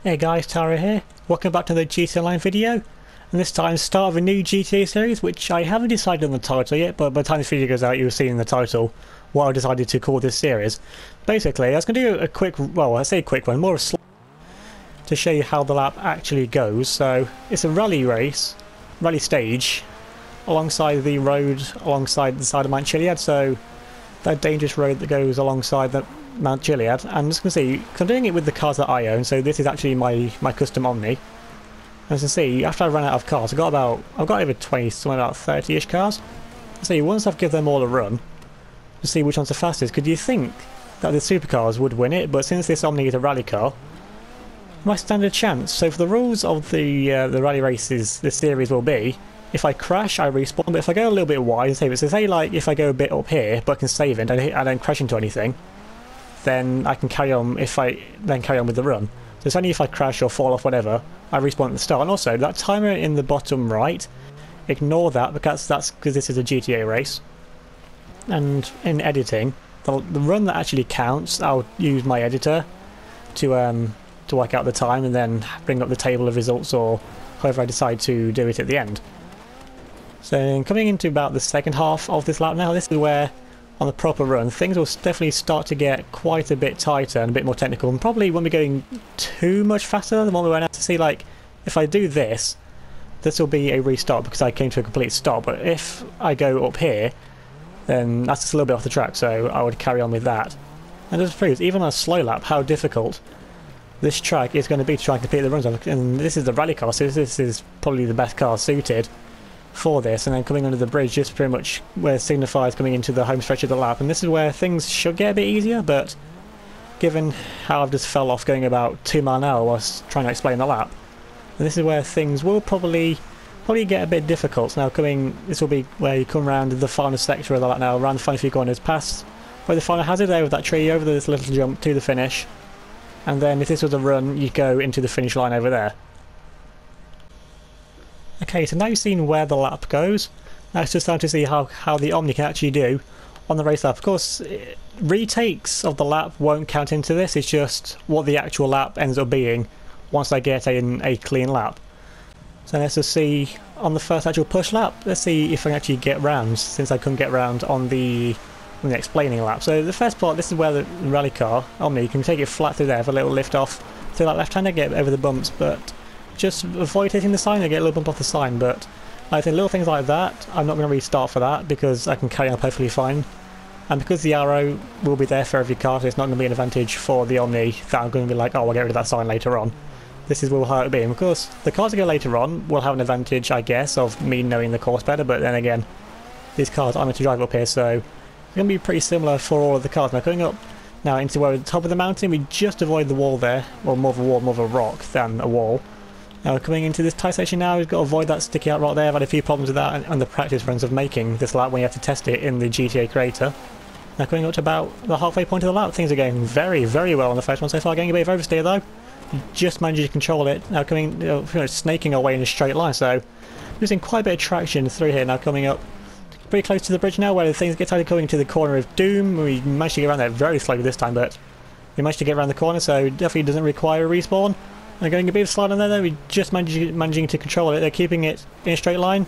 Hey guys, Tara here. Welcome back to the GTA Online video. And this time, start of a new GTA series, which I haven't decided on the title yet, but by the time this video goes out, you'll see in the title what I decided to call this series. Basically, I was going to do a quick, well, I say a quick one, more of a to show you how the lap actually goes. So, it's a rally race, rally stage, alongside the road, alongside the side of Mount Chiliad, so that dangerous road that goes alongside the Mount Chiliad. And as you can see, cause I'm doing it with the cars that I own, so this is actually my custom Omni. As you can see, after I ran out of cars, I've got over 20, somewhere about 30-ish cars. So once I've given them all a run, to see which one's the fastest, could you think that the supercars would win it? But since this Omni is a rally car, my standard chance. So for the rules of the rally races, this series will be, if I crash, I respawn, but if I go a little bit wide and save it, so say like if I go a bit up here, but I can save it and I don't crash into anything, then I can carry on with the run. So it's only if I crash or fall off whatever, I respawn at the start. And also, that timer in the bottom right, ignore that because that's because this is a GTA race. And in editing, the run that actually counts, I'll use my editor to work out the time and then bring up the table of results or however I decide to do it at the end. So coming into about the second half of this lap now, this is where on the proper run things will definitely start to get quite a bit tighter and a bit more technical, and probably won't be going too much faster than what we went out to see. Like if I do this, this will be a restart because I came to a complete stop, but if I go up here, then that's just a little bit off the track, so I would carry on with that. And this proves, even on a slow lap, how difficult this track is going to be to try and complete the runs on. And this is the rally car, so this is probably the best car suited for this. And then coming under the bridge, just pretty much where it signifies coming into the home stretch of the lap. And this is where things should get a bit easier, but given how I've just fell off going about 2 miles an hour whilst trying to explain the lap, and this is where things will probably get a bit difficult. Now this will be where you come around the final sector of the lap now, around the final few corners, past where the final hazard there with that tree, over this little jump to the finish. And then if this was a run, you go into the finish line over there. Okay, so now you've seen where the lap goes. Now it's just time to see how the Omni can actually do on the race lap. Of course, retakes of the lap won't count into this, it's just what the actual lap ends up being once I get a clean lap. So let's just see on the first actual push lap, let's see if I can actually get round, since I couldn't get round on the explaining lap. So the first part, this is where the rally car, Omni, you can take it flat through there, have a little lift off through that left hander, get over the bumps, but just avoid hitting the sign, or get a little bump off the sign. But I think little things like that, I'm not going to restart for that because I can carry on perfectly fine. And because the arrow will be there for every car, so it's not going to be an advantage for the Omni that I'm going to be like, oh, I'll get rid of that sign later on. This is how it'll be. And of course, the cars that go later on will have an advantage, I guess, of me knowing the course better, but then again, these cars I'm going to drive up here, so it's going to be pretty similar for all of the cars. Now going up now into where the top of the mountain, we just avoid the wall there, well, more of a wall, more of a rock than a wall. Now coming into this tight section now, we've got to avoid that sticky out rock there. I've had a few problems with that and the practice runs of making this lap when you have to test it in the GTA creator. Now coming up to about the halfway point of the lap, things are going very, very well on the first one so far. Getting a bit of oversteer though, just managing to control it. Now coming, snaking our way in a straight line, so losing quite a bit of traction through here. Now coming up pretty close to the bridge now, where things get started coming to the corner of Doom. We managed to get around there very slowly this time, but we managed to get around the corner, so definitely doesn't require a respawn. And going a bit of slide on there, we just managing to control it. They're keeping it in a straight line.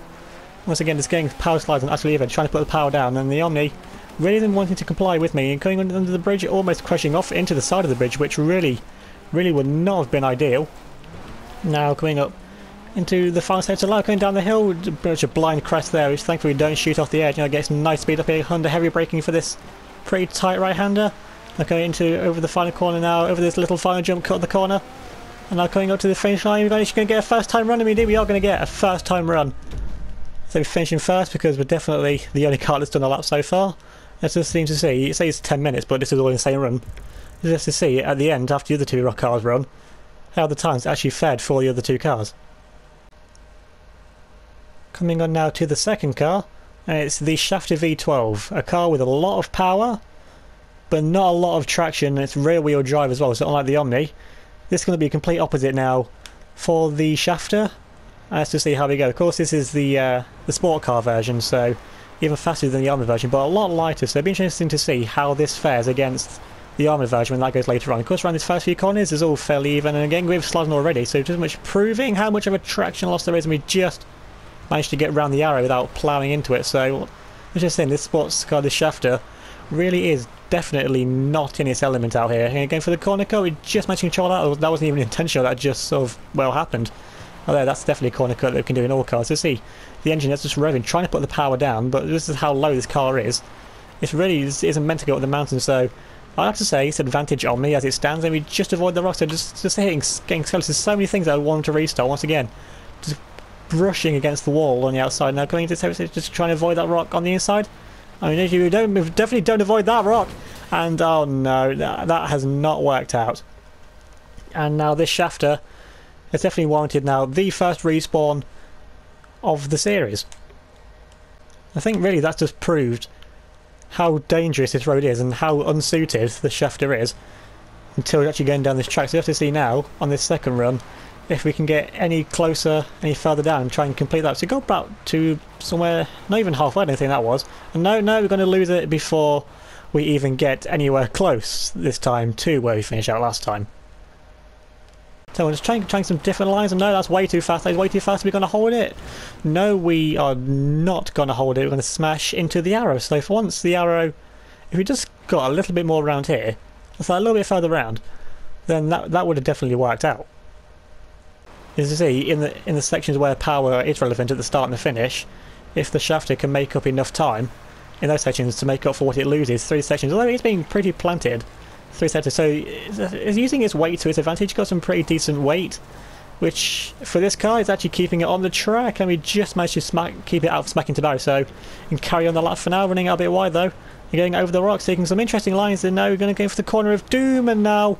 Once again, just getting power slides on actually even trying to put the power down, and the Omni really isn't wanting to comply with me and going under the bridge, almost crashing off into the side of the bridge, which really would not have been ideal. Now coming up into the final sector, going down the hill, pretty much a blind crest there, which thankfully don't shoot off the edge. Get some nice speed up here under heavy braking for this pretty tight right-hander. Okay, over the final corner now, over this little final jump cut the corner. And now coming up to the finish line, we're actually going to get a first time run. Indeed, we are going to get a first time run. So we're finishing first because we're definitely the only car that's done a lap so far. Let's just seem to see, it says 10 minutes, but this is all in the same run. Just to see at the end, after the other two cars run, how the times actually fared for the other two cars. Coming on now to the second car, and it's the Schafter V12, a car with a lot of power, but not a lot of traction, and it's rear wheel drive as well, so unlike the Omni, this is going to be a complete opposite now for the Schafter. Let's just see how we go. Of course, this is the sport car version, so even faster than the Omni version, but a lot lighter, so it'll be interesting to see how this fares against the armoured version when that goes later on. Of course, around these first few corners is all fairly even, and again we've sliding already, so just much proving how much of a traction loss there is, and we just managed to get around the arrow without ploughing into it. So I'm just saying, this sports car, this Shafter, really is definitely not in its element out here. And going for the corner cut, we just managed to control that. That wasn't even intentional, that just sort of, well, happened. Although that's definitely a corner cut that we can do in all cars. So see, the engine that's just revving, trying to put the power down, but this is how low this car is. It really isn't meant to go up the mountain, so I have to say it's advantage on me as it stands, and we just avoid the rocks. So just hitting, getting close. There's so many things I want to restart once again. Just brushing against the wall on the outside now, coming into the just trying to avoid that rock on the inside. I mean, we definitely don't avoid that rock. And oh no, that has not worked out. And now this Shafter has definitely warranted now the first respawn of the series. I think really that's just proved how dangerous this road is and how unsuited the Shafter is until we're actually going down this track. So we have to see now on this second run if we can get any closer, any further down and try and complete that. So go back to somewhere, not even halfway, I don't think that was. And no, we're going to lose it before we even get anywhere close this time to where we finished out last time. So we're just trying some different lines, and no, that's way too fast. That's way too fast. We're going to hold it. No, we are not going to hold it. We're going to smash into the arrow. So for once, the arrow, if we just got a little bit more around here, so a little bit further around, then that would have definitely worked out. As you see, in the sections where power is relevant at the start and the finish, if the Shafter can make up enough time in those sections to make up for what it loses, 3 sections, although it's been pretty planted, 3 sectors, so it's using its weight to its advantage. Got some pretty decent weight, which for this car is actually keeping it on the track, and we just managed to keep it out of smacking to barrow, so you can carry on the lap for now, running out a bit wide though. You're going over the rocks, taking some interesting lines, and now we're going to go for the corner of doom, and now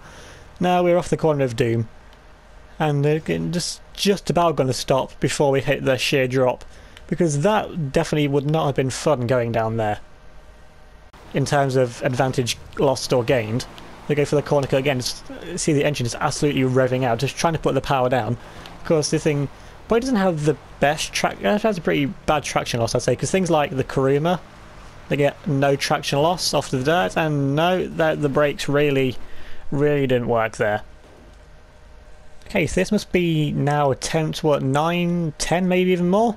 we're off the corner of doom. And just about going to stop before we hit the sheer drop, because that definitely would not have been fun going down there in terms of advantage lost or gained. We go for the corner cut again, just see the engine is absolutely revving out, just trying to put the power down. Of course this thing probably doesn't have the best it has a pretty bad traction loss, I'd say, because things like the Kuruma, they get no traction loss off the dirt, and no, the brakes really didn't work there. Okay, so this must be now attempt, what, 9, 10, maybe even more?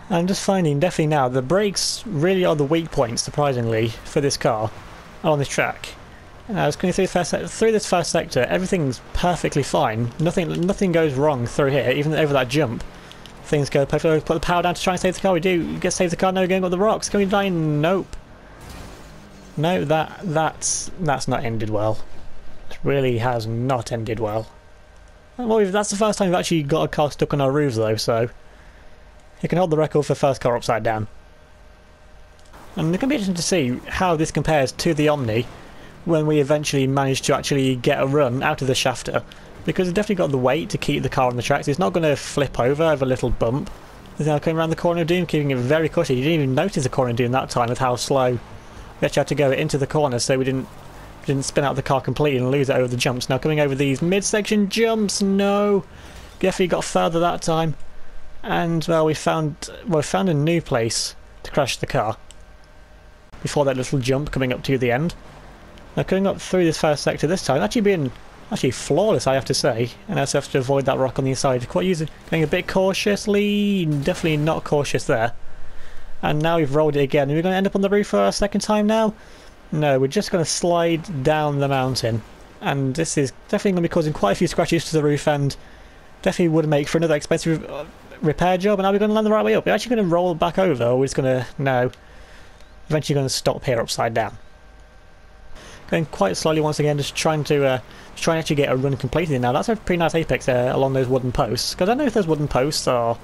I'm just finding definitely now the brakes really are the weak points, surprisingly, for this car on this track. I was going through this first sector, everything's perfectly fine. Nothing goes wrong through here, even over that jump. Things go perfectly. Put the power down to try and save the car. We do get save the car. No, going up the rocks. Can we die? Nope. No, that's not ended well. It really has not ended well. Well, that's the first time we've actually got a car stuck on our roofs though, so you can hold the record for first car upside down. And it's going to be interesting to see how this compares to the Omni when we eventually manage to actually get a run out of the Shafter, because it's definitely got the weight to keep the car on the tracks. It's not going to flip over a little bump. It's now coming around the corner of doom, keeping it very cushy. You didn't even notice the corner of doom that time with how slow we actually had to go into the corner, so we didn't spin out the car completely and lose it over the jumps. Now coming over these mid-section jumps, no, definitely got further that time, and well, we found a new place to crash the car before that little jump coming up to the end. Now coming up through this first sector this time, being flawless, I have to say, and I just have to avoid that rock on the inside. Going a bit cautiously, definitely not cautious there. And now we've rolled it again. Are we going to end up on the roof for a second time now? No, we're just going to slide down the mountain, and this is definitely going to be causing quite a few scratches to the roof, and definitely would make for another expensive repair job. And are we going to land the right way up? We're actually going to roll back over, or we're just going to, no, eventually going to stop here upside down. Going quite slowly once again, just trying to actually get a run completed now. That's a pretty nice apex there along those wooden posts, because I don't know if those wooden posts are,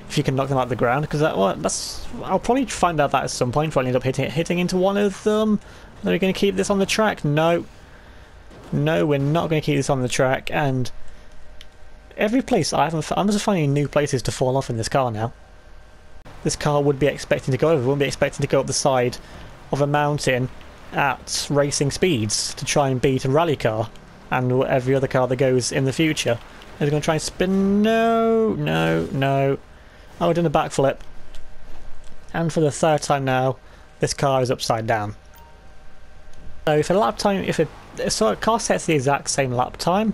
if you can knock them out of the ground, because I'll probably find out that at some point. Probably end up hitting into one of them. Are we going to keep this on the track? No, we're not going to keep this on the track. And every place I'm just finding new places to fall off in this car now. This car would be expecting to go over, wouldn't be expecting to go up the side of a mountain at racing speeds to try and beat a rally car and every other car that goes in the future. Is going to try and spin? No. Oh, we've done a backflip. And for the third time now, this car is upside down. So if a lap time, if a car sets the exact same lap time,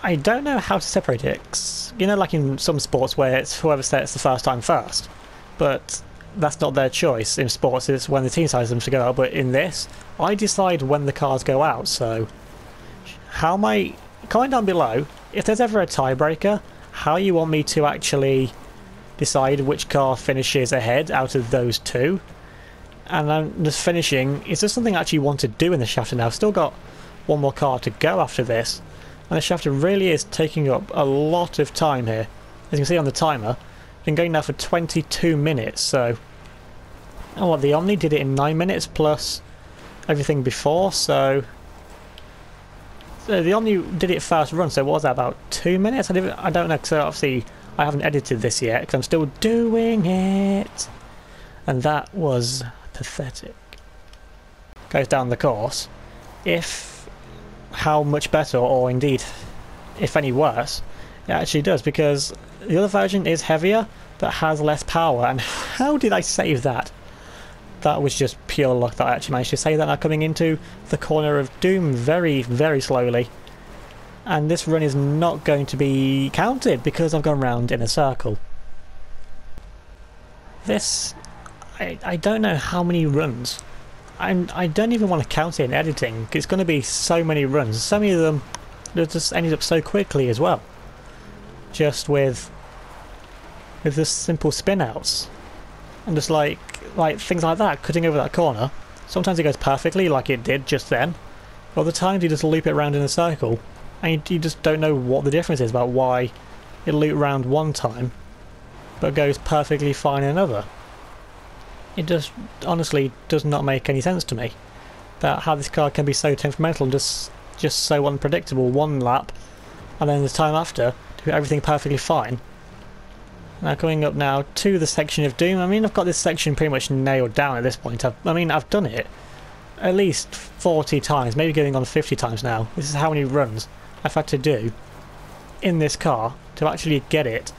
I don't know how to separate it. 'Cause, you know, like in some sports where it's whoever sets the first time first, but that's not their choice. In sports, it's when the team decides them to go out. But in this, I decide when the cars go out. So how am I? Comment down below if there's ever a tiebreaker, how you want me to actually decide which car finishes ahead out of those two. And I'm just finishing. Is there something I actually want to do in the shafter now? I've still got one more car to go after this, and the shafter really is taking up a lot of time here. As you can see on the timer, I've been going now for 22 minutes. So, and what, the Omni did it in 9 minutes plus everything before. So the Omni did it first run. So what was that, about 2 minutes? I don't know. So obviously I haven't edited this yet because I'm still doing it, and that was pathetic. Goes down the course. If how much better, or indeed if any worse, it actually does, because the other version is heavier but has less power. And how did I save that? That was just pure luck that I actually managed to save that. Now coming into the corner of doom very, very slowly, and this run is not going to be counted because I've gone round in a circle. This, I don't know how many runs. I don't even want to count it in editing. It's going to be so many runs. So many of them just ended up so quickly as well. Just with the simple spin outs. And just like things like that, cutting over that corner. Sometimes it goes perfectly like it did just then. Other times you just loop it around in a circle. And you just don't know what the difference is about why it looped around one time but goes perfectly fine another. It just honestly does not make any sense to me about how this car can be so temperamental and just so unpredictable one lap, and then the time after do everything perfectly fine. Now coming up now to the section of doom. I mean, I've got this section pretty much nailed down at this point. I've done it at least 40 times, maybe going on 50 times now. This is how many runs I've had to do in this car to actually get it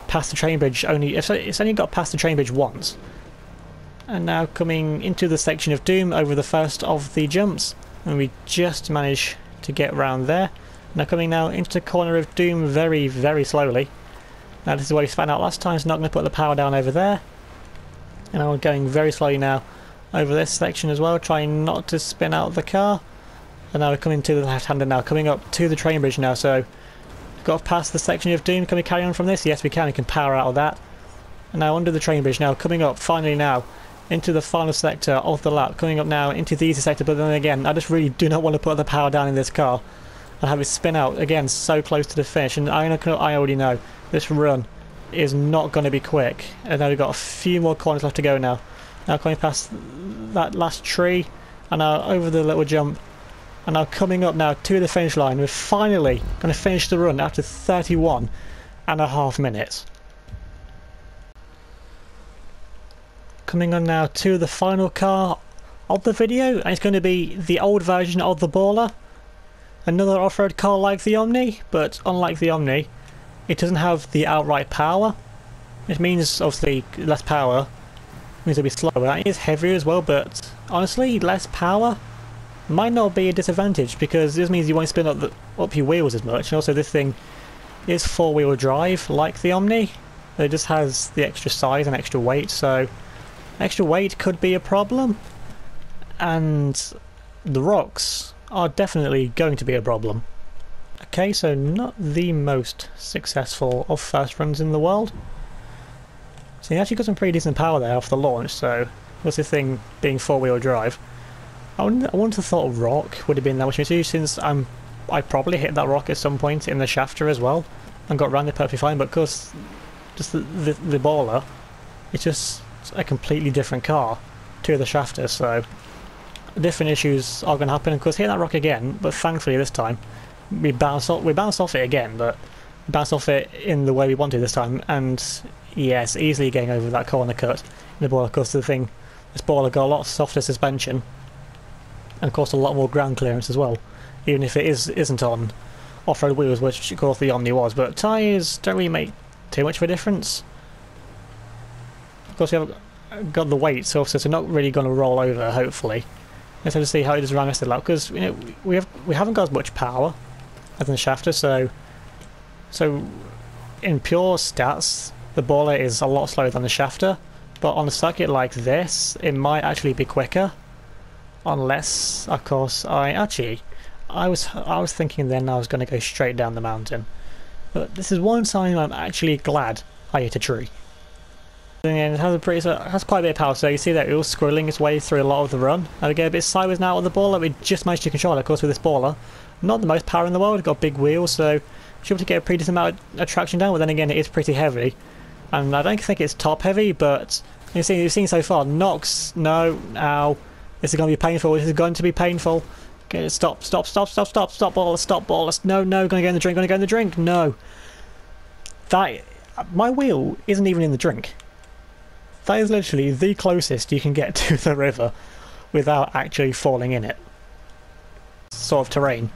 past the train bridge. It's only got past the train bridge once. And now coming into the section of doom over the first of the jumps, and we just managed to get round there. Now coming now into the corner of doom very, very slowly. Now this is where we spat out last time, so not going to put the power down over there. And I'm going very slowly now over this section as well, trying not to spin out the car. And now we're coming to the left-hander now, coming up to the train bridge now, so we've got past the section of doom. Can we carry on from this? Yes we can, we can power out of that. And now under the train bridge now, coming up finally now into the final sector of the lap, coming up now into the easy sector, but then again I just really do not want to put the power down in this car and have it spin out again so close to the finish. And I already know this run is not going to be quick, and now we've got a few more corners left to go now. Now coming past that last tree and now over the little jump, and now coming up now to the finish line. We're finally going to finish the run after 31.5 minutes. Coming on now to the final car of the video, and it's going to be the old version of the Baller. Another off-road car like the Omni, but unlike the Omni, it doesn't have the outright power. It means obviously less power means it'll be slower. It is heavier as well, but honestly less power might not be a disadvantage, because this means you won't spin up your wheels as much. And also this thing is four-wheel drive like the Omni, but it just has the extra size and extra weight, so extra weight could be a problem, and the rocks are definitely going to be a problem. Okay, so not the most successful of first runs in the world. So you actually got some pretty decent power there off the launch, so what's this thing being four-wheel drive? I wouldn't have thought rock would have been that much issue, since I probably hit that rock at some point in the shafter as well and got around it perfectly fine, but of course just the Baller, it's just a completely different car to the shafter, so different issues are going to happen. Of course, hit that rock again, but thankfully this time we bounced off it again, but bounced off it in the way we wanted this time, and yes, easily getting over that corner cut in the Baller. Of course, this Baller got a lot softer suspension, and of course a lot more ground clearance as well, even if it isn't on off-road wheels, which of course the Omni was. But tyres don't really make too much of a difference. Of course, we have got the weight, so it's not really going to roll over, hopefully. Let's have to see how it does around the rest of the lap, because you know, we haven't got as much power as the shafter, so in pure stats the baller is a lot slower than the shafter, but on a circuit like this it might actually be quicker, unless of course I was thinking then I was going to go straight down the mountain, but this is one time I'm actually glad I hit a tree. And it has quite a bit of power, so you see that it was squirreling its way through a lot of the run. And we get a bit sideways now with the baller. We just managed to control it, of course, with this baller. Not the most power in the world, it's got big wheels, so should be able to get a pretty decent amount of traction down, but then again it is pretty heavy. And I don't think it's top heavy, but you've seen so far, Nox, no, ow, this is going to be painful, this is going to be painful. Okay, stop, baller, no, gonna go in the drink, no. My wheel isn't even in the drink. That is literally the closest you can get to the river without actually falling in it. Sort of terrain.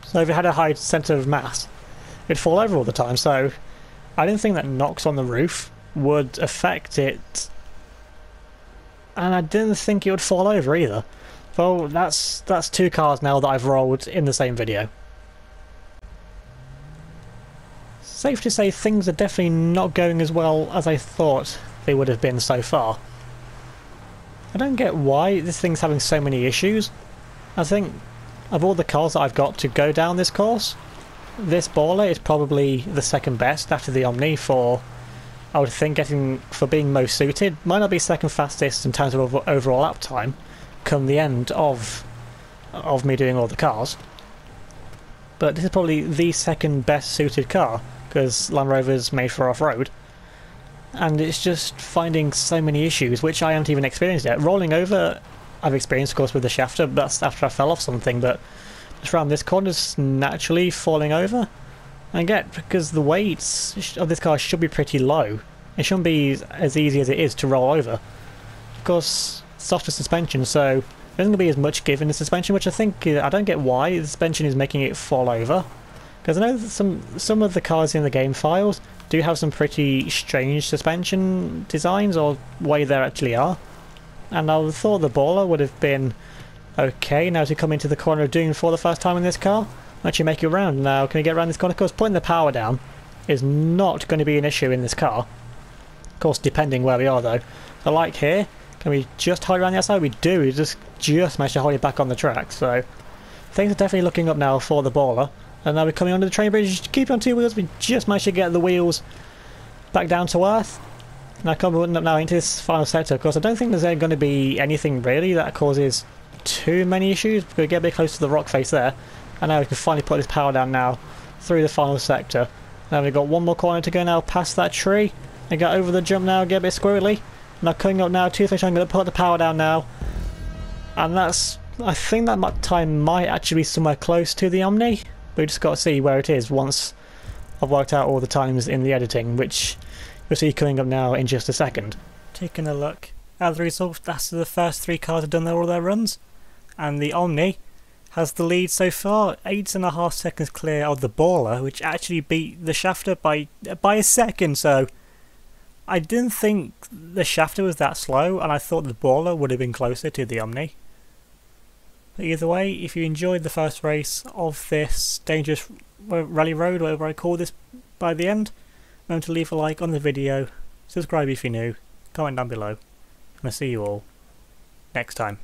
So if it had a high centre of mass, it'd fall over all the time, so I didn't think that Nox on the roof would affect it, and I didn't think it would fall over either. Well, that's two cars now that I've rolled in the same video. Safe to say things are definitely not going as well as I thought they would have been so far. I don't get why this thing's having so many issues. I think of all the cars that I've got to go down this course, this baller is probably the second best after the Omni for, I would think, for being most suited. Might not be second fastest in terms of overall lap time come the end of me doing all the cars, but this is probably the second best suited car because Land Rover's made for off-road. And it's just finding so many issues, which I haven't even experienced yet. Rolling over, I've experienced, of course, with the shafter, but that's after I fell off something, but just around this corner, just naturally falling over. And again, because the weight of this car should be pretty low, it shouldn't be as easy as it is to roll over. Of course, softer suspension, so there isn't going to be as much give in the suspension, which I don't get why the suspension is making it fall over. Because I know that some of the cars in the game files do have some pretty strange suspension designs, or way they actually are. And I would have thought the baller would have been okay now to come into the corner of Doom for the first time in this car. Actually make it around. Now can we get around this corner? Of course, putting the power down is not going to be an issue in this car. Of course, depending where we are though. So like here, can we just hold around the outside? We do, we just managed to hold it back on the track. So things are definitely looking up now for the baller. And now we're coming onto the train bridge, keep on two wheels, we just managed to get the wheels back down to earth. Now coming up now into this final sector, of course I don't think there's going to be anything really that causes too many issues. We're going to get a bit close to the rock face there, and now we can finally put this power down now through the final sector. Now we've got one more corner to go now past that tree, and get over the jump now, get a bit squirrely. Now coming up now, Toothfish, I'm going to put the power down now, and I think that time might actually be somewhere close to the Omni. We just got to see where it is once I've worked out all the times in the editing, which you'll see coming up now in just a second. Taking a look at the results, that's the first three cars have done all their runs, and the Omni has the lead so far, 8.5 seconds clear of the baller, which actually beat the shafter by a second. So I didn't think the shafter was that slow, and I thought the baller would have been closer to the Omni. Either way, if you enjoyed the first race of this dangerous rally road, whatever I call this, by the end, remember to leave a like on the video, subscribe if you're new, comment down below, and I'll see you all next time.